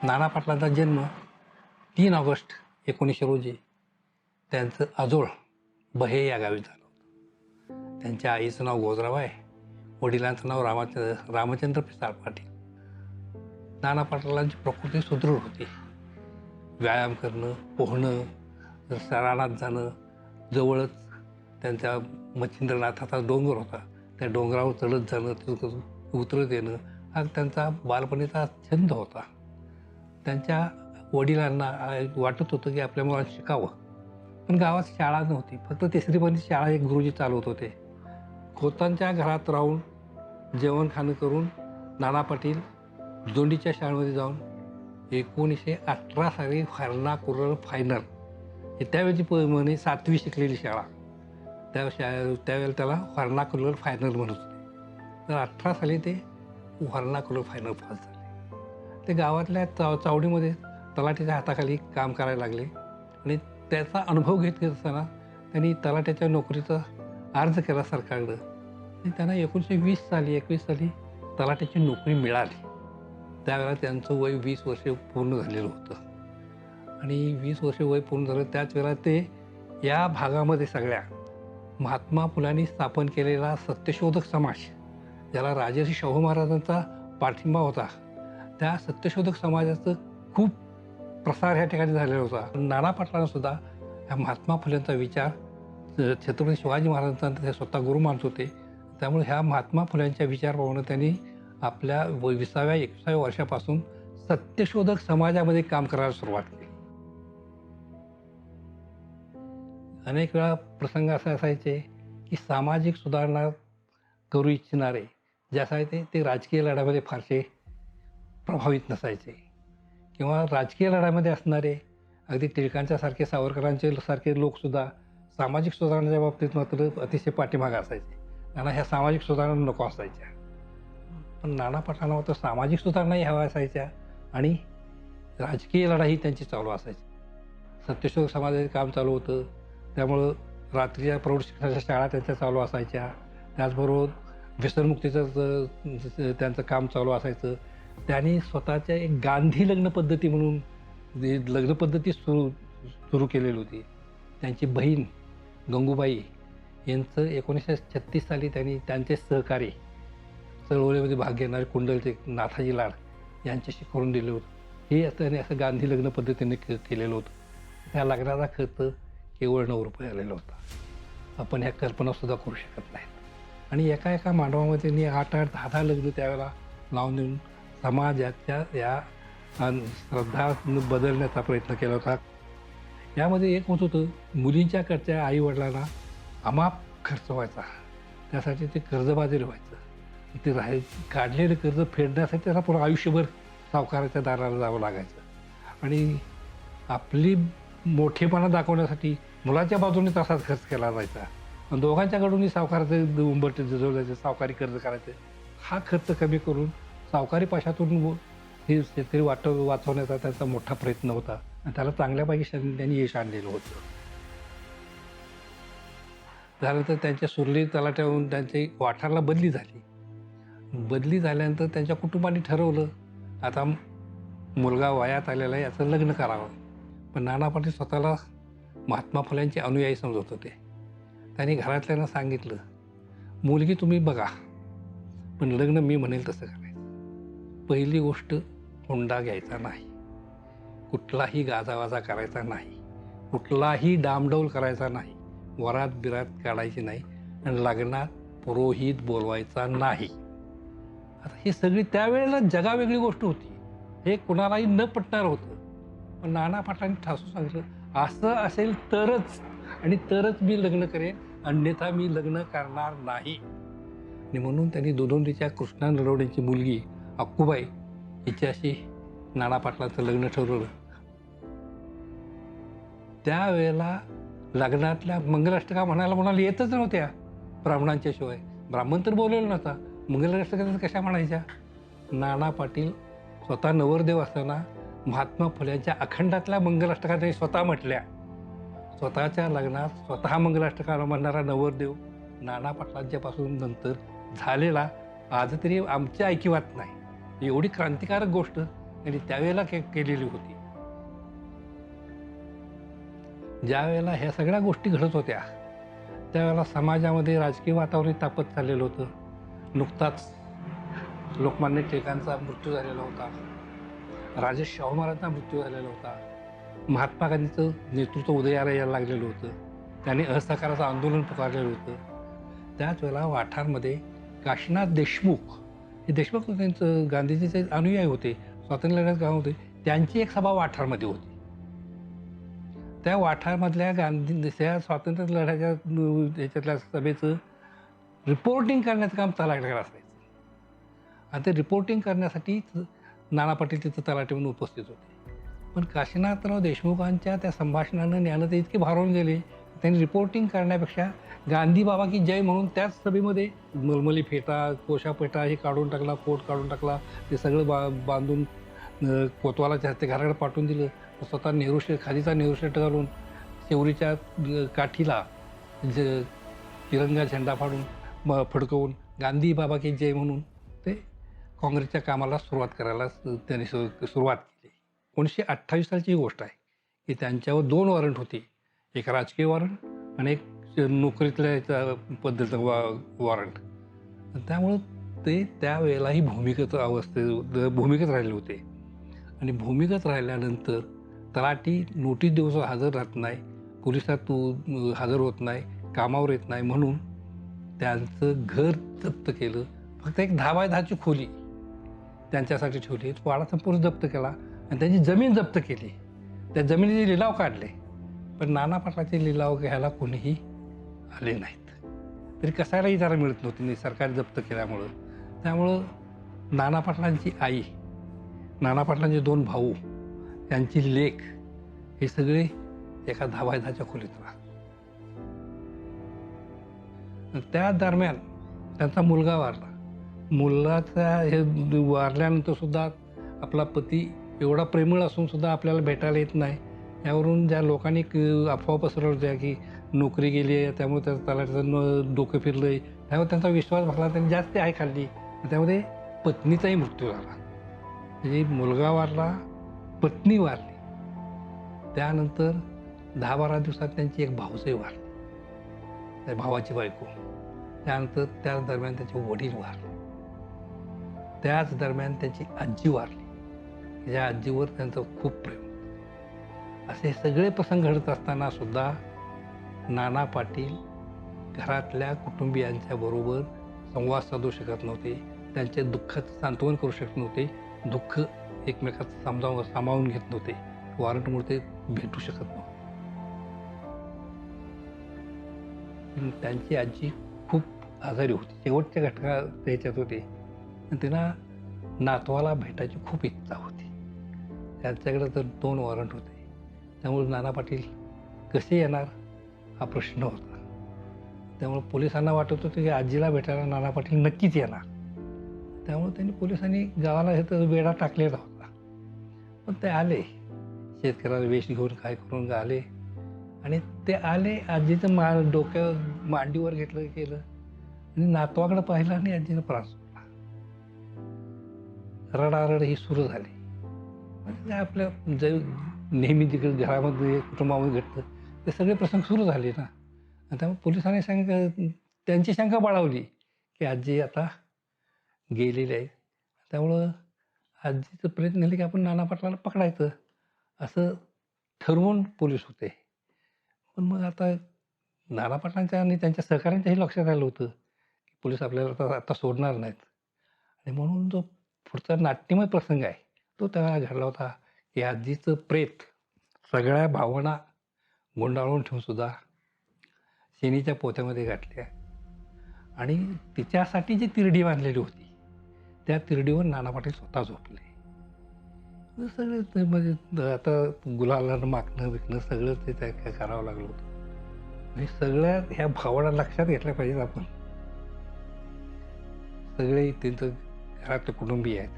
नाना पाटलांचा जन्म 3 ऑगस्ट 1900 रोजी त्यांचं आजोळ बहे या गावी झालं होतं. त्यांच्या आईचं नाव गोजराव आहे, वडिलांचं नाव रामचंद्र पिसाळ पाटील. नाना पाटलांची प्रकृती सुदृढ होती. व्यायाम करणं, पोहणं, रानात जाणं, जवळच त्यांच्या मच्छिंद्रनाथाचा डोंगर होता, त्या डोंगरावर चढत जाणं, तिथून उतरत येणं हा त्यांचा बालपणीचा छंद होता. त्यांच्या वडिलांना वाटत होतं की आपल्या मुलांना शिकावं, पण गावात शाळा नव्हती. फक्त तिसरीपर्यंत शाळा एक गुरुजी चालवत होते. खोतांच्या घरात राहून जेवण खाणं करून नाना पाटील जोंडीच्या शाळेमध्ये जाऊन 1918 साली हरणा कुरळ फायनल हे त्यावेळची म्हणे 7वी शिकलेली शाळा, त्यावेळेला त्याला हरणा कुरळ फायनल म्हणत होते. तर 18 साली ते हरणा कुरळ फायनल पास झाले. ते गावातल्या चावडीमध्ये तलाठीच्या हाताखाली काम करायला लागले आणि त्याचा अनुभव घेत असताना त्यांनी तलाठ्याच्या नोकरीचा अर्ज केला सरकारकडं आणि त्यांना 1921 साली तलाठ्याची नोकरी मिळाली. त्यावेळेला त्यांचं वय 20 वर्षे पूर्ण झालेलं होतं आणि 20 वर्षे वय पूर्ण झालं त्याच वेळेला ते या भागामध्ये सगळ्या महात्मा फुलांनी स्थापन केलेला सत्यशोधक समाज, ज्याला राजर्षी शाहू महाराजांचा पाठिंबा होता, त्या सत्यशोधक समाजाचं खूप प्रसार ह्या ठिकाणी झालेला होता. नाना पाटलांना सुद्धा ह्या महात्मा फुलेंचा विचार छत्रपती शिवाजी महाराजांचा ते स्वतः गुरु मानत होते. त्यामुळे ह्या महात्मा फुल्यांच्या विचाराप्रमाणे त्यांनी आपल्या 20व्या-21व्या वर्षापासून सत्यशोधक समाजामध्ये काम करायला सुरुवात केली. अनेक वेळा प्रसंग असे असायचे की सामाजिक सुधारणा करू इच्छिणारे जे असायचे ते राजकीय लढ्यामध्ये फारसे प्रभावित नसायचे किंवा राजकीय लढ्यामध्ये असणारे अगदी टिळकांच्या सारखे, सावरकरांचे सारखे लोकसुद्धा सामाजिक सुधारणाच्या बाबतीत मात्र अतिशय पाठीमागे असायचे. त्यांना ह्या सामाजिक सुधारणा नको असायच्या. पण नाना पाटलांना मात्र सामाजिक सुधारणाही हव्या असायच्या आणि राजकीय लढाई त्यांची चालू असायची. सत्यशोधक समाजाचे काम चालू होतं, त्यामुळं रात्रीच्या प्रौढ शिक्षणाच्या शाळा त्यांच्या चालू असायच्या. त्याचबरोबर व्यसनमुक्तीचं त्यांचं काम चालू असायचं. त्यांनी स्वतःच्या एक गांधी लग्न पद्धती म्हणून लग्न पद्धती सुरू केलेली होती. त्यांची बहीण गंगूबाई यांचं 1936 साली त्यांनी त्यांचे सहकारी चळवळीमध्ये भाग घेणारे कुंडलचे नाथाजी लाड यांच्याशी करून दिले होतं. हे त्यांनी असं गांधी लग्न पद्धतीने केलेलं होतं. त्या लग्नाचा खर्च केवळ 9 रुपये आलेला होता. आपण ह्या कल्पनासुद्धा करू शकत नाहीत. आणि एका मांडवामध्ये त्यांनी 8-8, 10-10 लग्न त्यावेळेला लावून देऊन समाजाच्या या श्रद्धा बदलण्याचा प्रयत्न केला होता. यामध्ये एक होत होतं, मुलींच्याकडच्या आईवडिलांना अमाप खर्च व्हायचा, त्यासाठी ते कर्जबाजारी व्हायचं. ते काढलेलं कर्ज फेडण्यासाठी त्याला पुन्हा आयुष्यभर सावकाराच्या दाराला जावं लागायचं आणि आपली मोठेपणा दाखवण्यासाठी मुलाच्या बाजूने तसाच खर्च केला जायचा आणि दोघांच्याकडूनही सावकाराचं उंबरट जवळ सावकारी कर्ज करायचं. हा खर्च कमी करून सावकारी पाशातून हे शेतकरी वाचवण्याचा त्यांचा मोठा प्रयत्न होता आणि त्याला चांगल्यापैकी त्यांनी यश आणलेलं होतं. झालं तर त्यांच्या सुरली तलाट्याहून त्यांची वाठारला बदली झाली. बदली झाल्यानंतर त्यांच्या कुटुंबाने ठरवलं आता मुलगा वयात आलेला आहे, याचं लग्न करावं. पण नाना पाटील स्वतःला महात्मा फुल्यांचे अनुयायी समजत होते. त्यांनी घरातल्यांना सांगितलं, मुलगी तुम्ही बघा, पण लग्न मी म्हणेल तसं करायचं. पहिली गोष्ट, हुंडा घ्यायचा नाही, कुठलाही गाजावाजा करायचा नाही, कुठलाही डामडौल करायचा नाही, वरात बिरात काढायची नाही आणि लग्नात पुरोहित बोलवायचा नाही. आता ही सगळी त्यावेळेला जगावेगळी गोष्ट होती. हे कुणालाही न पटणार होतं. पण नाना पाटलांनी ठासून सांगितलं, असं असेल तरच आणि तरच मी लग्न करेन, अन्यथा मी लग्न करणार नाही. आणि म्हणून त्यांनी दोंडीच्या कृष्णा नरवडेंची मुलगी अक्कूबाई हिच्याशी नाना पाटलांचं लग्न ठरवलं. त्यावेळेला लग्नातल्या मंगलाष्टका म्हणायला येतच नव्हत्या ब्राह्मणांच्या शिवाय. ब्राह्मण तर बोललेलं नव्हता, मंगलाष्टका कशा म्हणायच्या. नाना पाटील स्वतः नवरदेव असताना महात्मा फुल्यांच्या अखंडातल्या मंगलाष्टका त्यांनी स्वतः म्हटल्या. स्वतःच्या लग्नात स्वतः मंगलाष्टका म्हणणारा नवरदेव नाना पाटलांच्यापासून नंतर झालेला आज तरी आमच्या ऐकिवात नाही. एवढी क्रांतिकारक गोष्ट त्यांनी त्यावेळेला केलेली होती. ज्या वेळेला ह्या सगळ्या गोष्टी घडत होत्या त्यावेळेला समाजामध्ये राजकीय वातावरण तापत चाललेलं होतं. नुकताच लोकमान्य टिळकांचा मृत्यू झालेला होता. राजे शाहू महाराजांचा मृत्यू झालेला होता. महात्मा गांधीचं नेतृत्व उदयाला यायला लागलेलं होतं. त्यांनी असहकाराचं आंदोलन पुकारलेलं होतं. त्याच वेळेला वाठारमध्ये काशीनाथ देशमुख हे देशमुख त्यांचं गांधीजीचे अनुयायी होते, स्वातंत्र्य लढ्यात गाव होते, त्यांची एक सभा वाठारमध्ये होती. त्या वाठारमधल्या त्या स्वातंत्र्य लढ्याच्या याच्यातल्या सभेचं रिपोर्टिंग करण्याचं काम तलाठ्याकडे असायचं. आणि ते रिपोर्टिंग करण्यासाठी नाना पाटील तिथं तलाठी म्हणून उपस्थित होते. पण काशीनाथराव देशमुखांच्या त्या संभाषणानं ज्ञान ते इतके भारावून गेले, त्यांनी रिपोर्टिंग करण्यापेक्षा गांधी बाबा की जय म्हणून त्याच सभेमध्ये मलमली फेटा, कोशापेटा हे काढून टाकला, कोट काढून टाकला, ते सगळं बांधून कोतवालाच्या हस्ते घराकडे पाठवून दिलं. स्वतः खादीचा नेहरू शर्ट घालून शेवरीच्या काठीला तिरंगा झेंडा फाडून फडकवून गांधी बाबा की जय म्हणून ते काँग्रेसच्या कामाला सुरुवात करायला त्यांनी सुरुवात केली. 1928 सालची ही गोष्ट आहे की त्यांच्यावर 2 वॉरंट होती, एक राजकीय वॉरंट आणि एक नोकरीतल्या पद्धतीचं वॉरंट. त्यामुळं ते त्यावेळेलाही भूमिगत राहिले होते. आणि भूमिगत राहिल्यानंतर तलाठी नोटीस देऊन हजर राहत नाही, पोलिसात हजर होत नाही, कामावर येत नाही, म्हणून त्यांचं घर जप्त केलं. फक्त एक 10x10ची खोली त्यांच्यासाठी ठेवली. वाडा संपूर्ण जप्त केला आणि त्यांची जमीन जप्त केली. त्या जमिनीचे लिलाव काढले, पण नाना पाटलाचे लिलाव घ्यायला कोणीही आले नाहीत. तरी कसायलाही जरा मिळत नव्हती सरकार जप्त केल्यामुळं. त्यामुळं नाना पाटलांची आई, नाना पाटलांचे 2 भाऊ, त्यांची लेक हे सगळे एका 10x10च्या खोलीत राहत. त्या दरम्यान त्यांचा मुलगा वारला. मुलाचा हे वारल्यानंतर सुद्धा आपला पती एवढा प्रेमळ असून सुद्धा आपल्याला भेटायला येत नाही. यावरून ज्या लोकांनी अफवा पसरवल्या होत्या की नोकरी गेली आहे त्यामुळे त्याचं तलाठ्याचं डोकं फिरलं आहे, त्यामुळे त्यांचा विश्वास बसला. त्यांनी जास्त आई खाल्ली. त्यामध्ये पत्नीचाही मृत्यू झाला. म्हणजे मुलगा वारला, पत्नी वारली. त्यानंतर 10-12 दिवसात त्यांची एक भाऊसही वारली, त्या भावाची बायको. त्यानंतर त्याच दरम्यान त्याचे वडील वारले. त्याच दरम्यान त्याची आजी वारली. या आजीवर त्यांचं खूप प्रेम. असे सगळे प्रसंग घडत असताना सुद्धा नाना पाटील घरातल्या कुटुंबियांच्या बरोबर संवाद साधू शकत नव्हते. त्यांच्या दुःखाचं सांत्वन करू शकत नव्हते. दुःख एकमेकाचं सामावून घेत नव्हते. वॉरंटमुळे ते भेटू शकत नव्हते. त्यांची आजी खूप आजारी होती, शेवटच्या त्याच्यात होते. आणि त्यांना नातवाला भेटायची खूप इच्छा होती. त्यांच्याकडे तर 2 वॉरंट होते. त्यामुळे नाना पाटील कसे येणार हा प्रश्न होता. त्यामुळे पोलिसांना वाटत होतं की आजीला भेटायला नाना पाटील नक्कीच येणार. त्यामुळे त्यांनी पोलिसांनी गावाला हे तर वेढा टाकलेला होता. पण ते आले, शेतकऱ्याला वेश घेऊन काय करून आले. आणि ते आले, आजीचं डोक्यावर मांडीवर घेतलं केलं आणि नातवाकडे पाहिलं आणि आजीनं प्राण सोडला. रडारड ही सुरू झाली. म्हणजे आपल्या जे नेहमी जिकडे घरामध्ये कुटुंबामध्ये घडतं ते सगळे प्रसंग सुरू झाले ना. आणि त्यामुळे पोलिसांनी त्यांची शंका बाळगली की आजी आता गेलेली आहे. त्यामुळं आजीचं प्रयत्न झाले की आपण नाना पाटलाला पकडायचं असं ठरवून पोलीस होते. पण मग आता नाना पाटलांच्या आणि त्यांच्या सहकाऱ्यांच्याही लक्षात आलं होतं की पोलीस आपल्याला आता सोडणार नाहीत. आणि म्हणून जो पुढचा नाट्यमय प्रसंग आहे तो तेव्हा घडला होता की आजीचं प्रेत सगळ्या भावना गुंडाळून ठेवून सुद्धा शेणीच्या पोत्यामध्ये घातल्या. आणि तिच्यासाठी जी तिरडी बांधलेली होती त्या तिरडीवर नाना पाटील स्वतः झोपले. सगळं ते म्हणजे आता गुलाला मागणं विकणं सगळं ते त्या करावं लागलं होतं. आणि सगळ्या ह्या भावना लक्षात घेतल्या पाहिजेत आपण. सगळे त्यांचं घरातले कुटुंबीय आहेत,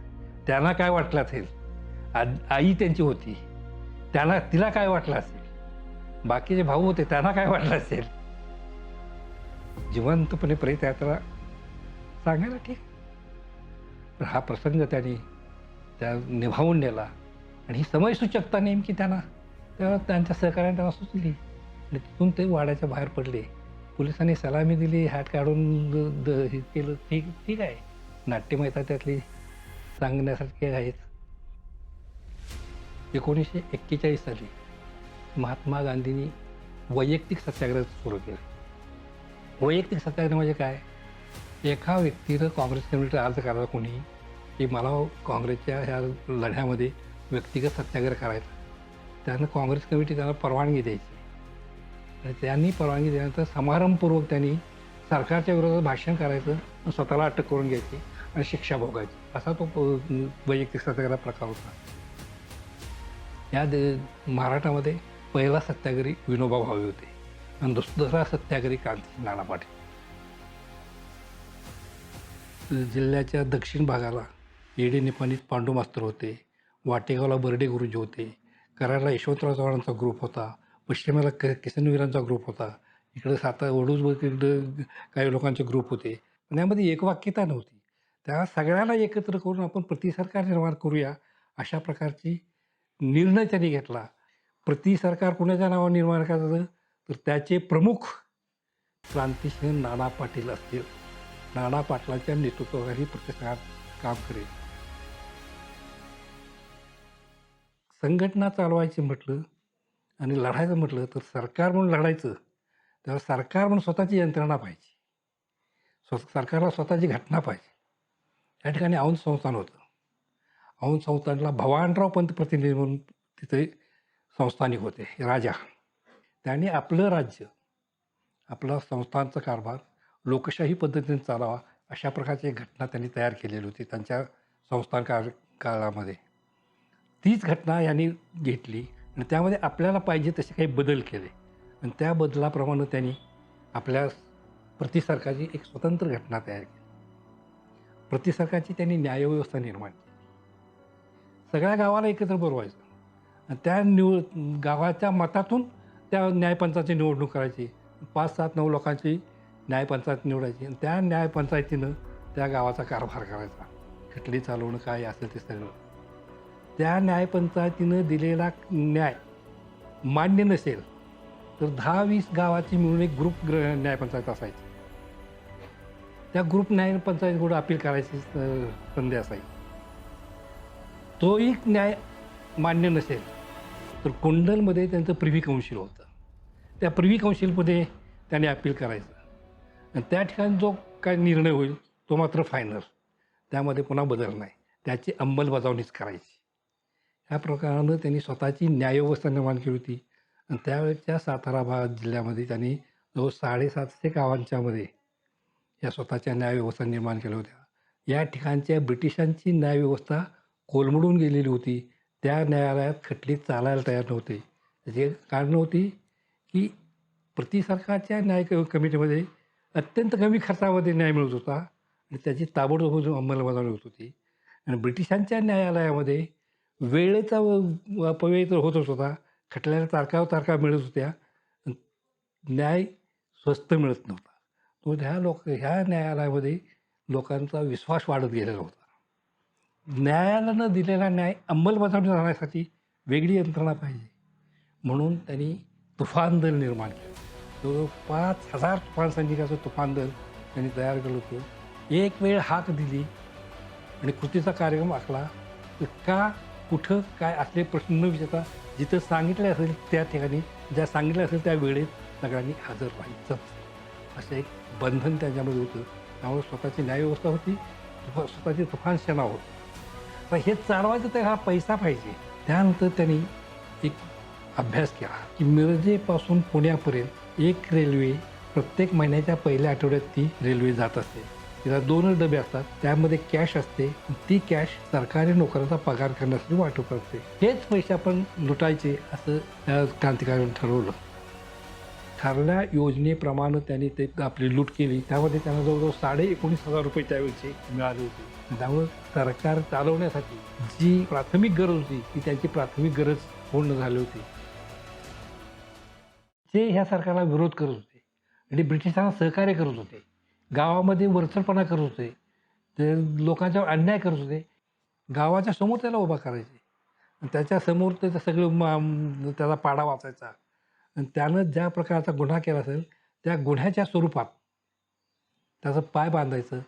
त्यांना काय वाटलं असेल. आई त्यांची होती, तिला काय वाटलं असेल. बाकीचे भाऊ होते त्यांना काय वाटलं असेल. जिवंतपणे प्रेत यात्रा सांगायला ठीक. पण हा प्रसंग त्यांनी त्या निभावून नेला आणि ही समयसूचकता नेमकी त्यांना तेव्हा त्यांच्या सहकार्याने त्यांना सुचली आणि तिथून ते वाड्याच्या बाहेर पडले. पोलिसांनी सलामी दिली, हॅट काढून हे केलं. ठीक ठीक आहे. नाट्यमयता त्यातली सांगण्यासारखी आहेत. 1941 साली महात्मा गांधींनी वैयक्तिक सत्याग्रह सुरू केले. वैयक्तिक सत्याग्रह म्हणजे काय? एका व्यक्तीनं काँग्रेस कमिटीला अर्ज करायचा कोणी की मला काँग्रेसच्या ह्या लढ्यामध्ये व्यक्तिगत सत्याग्रह करायचा. त्यानं काँग्रेस कमिटी त्यांना परवानगी द्यायची आणि त्यांनी परवानगी दिल्यानंतर समारंभपूर्वक त्यांनी सरकारच्या विरोधात भाषण करायचं, स्वतःला अटक करून घ्यायची आणि शिक्षा भोगायची. असा तो वैयक्तिक सत्याग्रह प्रकार होता. महाराष्ट्रामध्ये पहिला सत्याग्रही विनोबा भावे होते आणि दुसरा सत्याग्रही क्रांतिसिंह नाना पाटील. जिल्ह्याच्या दक्षिण भागाला येडे निपाणीत पांडू मास्तर होते, वाटेगावला बर्डे गुरुजी होते, कराडला यशवंतराव चव्हाणांचा ग्रुप होता, पश्चिमेला किसनवीरांचा ग्रुप होता, इकडं वडूज इकडं काही लोकांचे ग्रुप होते. पण यामध्ये एकवाक्यता नव्हती. त्या सगळ्यांना एकत्र करून आपण प्रतिसरकार निर्माण करूया अशा प्रकारची निर्णय त्यांनी घेतला. प्रतिसरकार कुणाच्या नावावर निर्माण करायचं तर त्याचे प्रमुख क्रांतिसिंह नाना पाटील असतील. नाना पाटलांच्या नेतृत्वाखाली प्रतिसरकार काम करेल. संघटना चालवायची म्हटलं आणि लढायचं म्हटलं तर सरकार म्हणून लढायचं तेव्हा सरकार म्हणून स्वतःची यंत्रणा पाहिजे. सरकारला स्वतःची घटना पाहिजे. त्या ठिकाणी औंध संस्थान होतं. औंध संस्थानला भवानराव पंत प्रतिनिधी म्हणून तिथे संस्थानिक होते, राजा. त्यांनी आपलं राज्य, आपला संस्थानचा कारभार लोकशाही पद्धतीने चालावा अशा प्रकारची एक घटना त्यांनी तयार केलेली होती त्यांच्या संस्थान काळामध्ये. तीच घटना यांनी घेतली आणि त्यामध्ये आपल्याला पाहिजे तसे काही बदल केले आणि त्या बदलाप्रमाणे त्यांनी आपल्या प्रतिसरकारची एक स्वतंत्र घटना तयार केली. प्रतिसरकारची त्यांनी न्यायव्यवस्था निर्माण केली. सगळ्या गावाला एकत्र बोलवायचं आणि त्या गावाच्या मतातून त्या न्यायपंचायतीची निवडणूक करायची. 5, 7, 9 लोकांची न्यायपंचायत निवडायची आणि त्या न्यायपंचायतीनं त्या गावाचा कारभार करायचा. खटली चालवणं काय असेल ते सगळं. त्या न्यायपंचायतीनं दिलेला न्याय मान्य नसेल तर 10-20 गावाची मिळून एक ग्रुप न्यायपंचायत असायची. त्या ग्रुप न्यायपंचायतीकडे अपील करायची संधी असायची. तोही न्याय मान्य नसेल तर कुंडलमध्ये त्यांचं प्रिव्ही काउन्सिल होतं. त्या प्रिव्ही काउन्सिलमध्ये त्यांनी अपील करायचं आणि त्या ठिकाणी जो काय निर्णय होईल तो मात्र फायनल. त्यामध्ये पुन्हा बदल नाही. त्याची अंमलबजावणीच करायची. ह्या प्रकारानं त्यांनी स्वतःची न्यायव्यवस्था निर्माण केली होती आणि त्यावेळेच्या सातारा जिल्ह्यामध्ये त्यांनी जवळ 750 गावांच्यामध्ये या स्वतःच्या न्यायव्यवस्था निर्माण केल्या होत्या. या ठिकाणच्या ब्रिटिशांची न्यायव्यवस्था कोलमडून गेलेली होती. त्या न्यायालयात खटली चालायला तयार नव्हते. त्याची कारण होती की प्रतिसरकारच्या न्याय कमिटीमध्ये अत्यंत कमी खर्चामध्ये न्याय मिळत होता आणि त्याची ताबडतोब अंमलबजावणी होत होती आणि ब्रिटिशांच्या न्यायालयामध्ये वेळेचा अपव्यय तर होतच होता. खटल्याला तारखा मिळत होत्या. न्याय स्वस्त मिळत नव्हता. तो ह्या न्यायालयामध्ये लोकांचा विश्वास वाढत गेलेला होता. न्यायालयानं दिलेला न्याय अंमलबजावणी राहण्यासाठी वेगळी यंत्रणा पाहिजे म्हणून त्यांनी तुफान दल निर्माण केलं. जवळजवळ 5,000 तुफान सैनिकाचं तुफान दल त्यांनी तयार केलं होतं. एक वेळ हाक दिली आणि कृतीचा कार्यक्रम आखला तर का कुठं काय असले प्रश्न न विचारता जिथं सांगितले असेल त्या ठिकाणी ज्या सांगितलं असेल त्या वेळेत सगळ्यांनी हजर व्हायचं असं एक बंधन त्याच्यामध्ये होतं. त्यामुळे स्वतःची न्यायव्यवस्था होती, स्वतःची तुफान सेना होती. तर हे चालवायचं तर हा पैसा पाहिजे. त्यानंतर त्यांनी एक अभ्यास केला की मिरजेपासून पुण्यापर्यंत एक रेल्वे प्रत्येक महिन्याच्या पहिल्या आठवड्यात ती रेल्वे जात असते. तिला 2 डबे असतात. त्यामध्ये कॅश असते. ती कॅश सरकारी नोकरांचा पगार करण्यासाठी वाटप असते. हेच पैसे आपण लुटायचे असं त्या क्रांतिकाऱ्यांनी ठरवलं. ठरल्या योजनेप्रमाणे त्यांनी ते आपली लूट केली. त्यामध्ये त्यांना जवळजवळ 19,500 रुपये त्यावेळेचे मिळाले होते. त्यामुळे सरकार चालवण्यासाठी जी प्राथमिक गरज होती ती त्यांची प्राथमिक गरज पूर्ण झाली होती. जे ह्या सरकारला विरोध करत होते आणि ब्रिटिशांना सहकार्य करत होते, गावामध्ये वरचढपणा करत होते, ते लोकांच्यावर अन्याय करत होते, गावाच्या समोर त्याला उभा करायचे आणि त्याच्यासमोर त्याचं सगळं त्याचा पाडा वाचायचा आणि त्यानं ज्या प्रकारचा गुन्हा केला असेल त्या गुन्ह्याच्या स्वरूपात त्याचं पाय बांधायचं,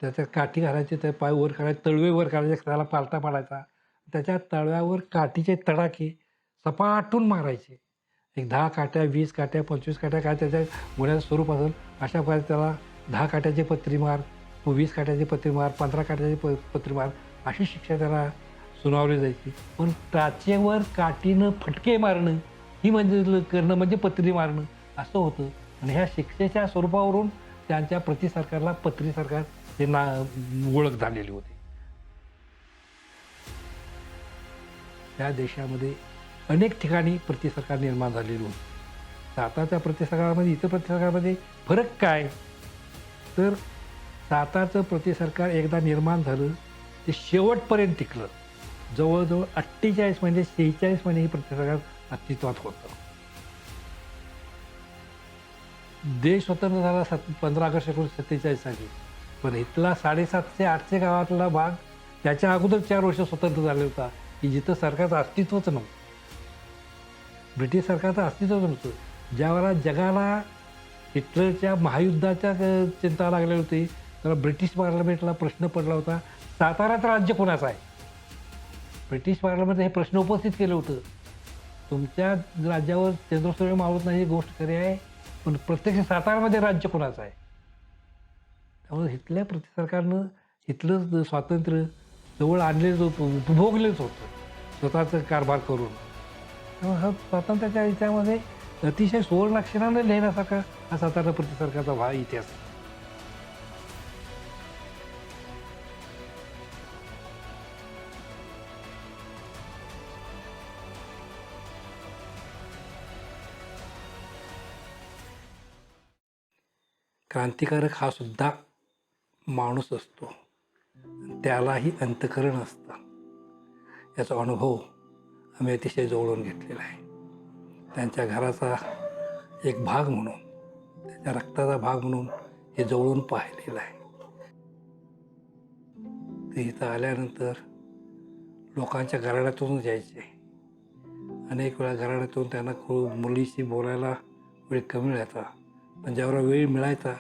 त्याच्या काठी घालायचे, त्या पाय वर करायचे, तळवे वर करायचे, त्याला पालथा पाडायचा, त्याच्या तळव्यावर काठीचे तडाखे सपाटून मारायचे. एक 10 काट्या, 20 काट्या, 25 काट्या, काय त्याच्या गुन्ह्याचं स्वरूप असेल अशा प्रकारे त्याला 10 काट्याचे पत्री मार, 20 काट्याचे पत्री मार, 15 काट्याचे पत्री मार, अशी शिक्षा त्याला सुनावली जायची. पण टाचेवर काठीनं फटके मारणं ही म्हणजे करणं म्हणजे पत्री मारणं असं होतं. आणि ह्या शिक्षेच्या स्वरूपावरून त्यांच्या प्रति सरकारला पत्री सरकार हे ओळख झालेली होती. त्या देशामध्ये अनेक ठिकाणी प्रति सरकार निर्माण झालेली होती. आताच्या प्रति सरकारामध्ये इतर प्रति सरकारमध्ये फरक काय, तर सातारचं प्रति सरकार एकदा निर्माण झालं ते शेवटपर्यंत टिकलं. जवळजवळ 48 म्हणजे 46 महिने हे प्रति सरकार अस्तित्वात होतं. देश स्वतंत्र झाला 15 ऑगस्ट 1947 साली. पण इथला 750-800 गावातला भाग त्याच्या अगोदर 4 वर्ष स्वतंत्र झाले होता की जिथं सरकारचं अस्तित्वच नव्हतं. ब्रिटिश सरकारचं अस्तित्वच नव्हतं. ज्यावेळेला जगाला हिटलरच्या महायुद्धाच्या चिंता लागलेली होती तेव्हा ब्रिटिश पार्लमेंटला प्रश्न पडला होता, साताऱ्याचं राज्य कोणाचं आहे. ब्रिटिश पार्लमेंटने हे प्रश्न उपस्थित केलं होतं. तुमच्या राज्यावर चंद्रसूर्य मावळत नाही ही गोष्ट खरी आहे, पण प्रत्यक्ष सातारामध्ये राज्य कोणाचं आहे. त्यामुळे इथल्या प्रति सरकारनं इथलं स्वातंत्र्य जवळ आणलेच होतं, उपभोगलेच होतं स्वतःचं कारभार करून. त्यामुळे हा स्वातंत्र्याच्या याच्यामध्ये अतिशय सुवर्णाक्षरानं लिहिण्यासारखा हा सातारा प्रति सरकारचा इतिहास आहे. क्रांतिकारक हा सुद्धा माणूस असतो, त्यालाही अंतःकरण असतं. याचा अनुभव आम्ही अतिशय जवळून घेतलेला आहे. त्यांच्या घराचा एक भाग म्हणून, त्याच्या रक्ताचा भाग म्हणून हे जवळून पाहिलेलं आहे. ते इथं आल्यानंतर लोकांच्या घराण्यातून जायचे. अनेक वेळा घराण्यातून त्यांना मुलीशी बोलायला वेळ कमी मिळायचा, पण ज्यावेळेला वेळ मिळायचा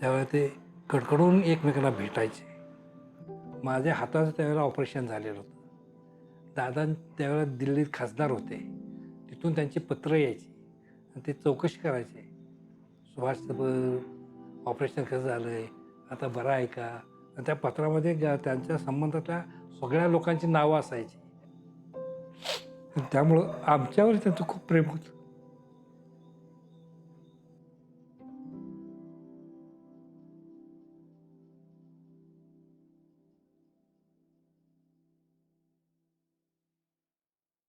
त्यावेळेला ते कडकडून एकमेकांना भेटायचे. माझ्या हाताचं त्यावेळेला ऑपरेशन झालेलं होतं. दादा त्यावेळेला दिल्लीत खासदार होते. तिथून त्यांची पत्रं यायची आणि ते चौकशी करायचे, सुभाषचं ऑपरेशन कसं झालं आहे, आता बरं आहे का. आणि त्या पत्रामध्ये त्यांच्या संबंधातल्या सगळ्या लोकांची नावं असायची. त्यामुळं आमच्यावर त्यांचं खूप प्रेम होतं.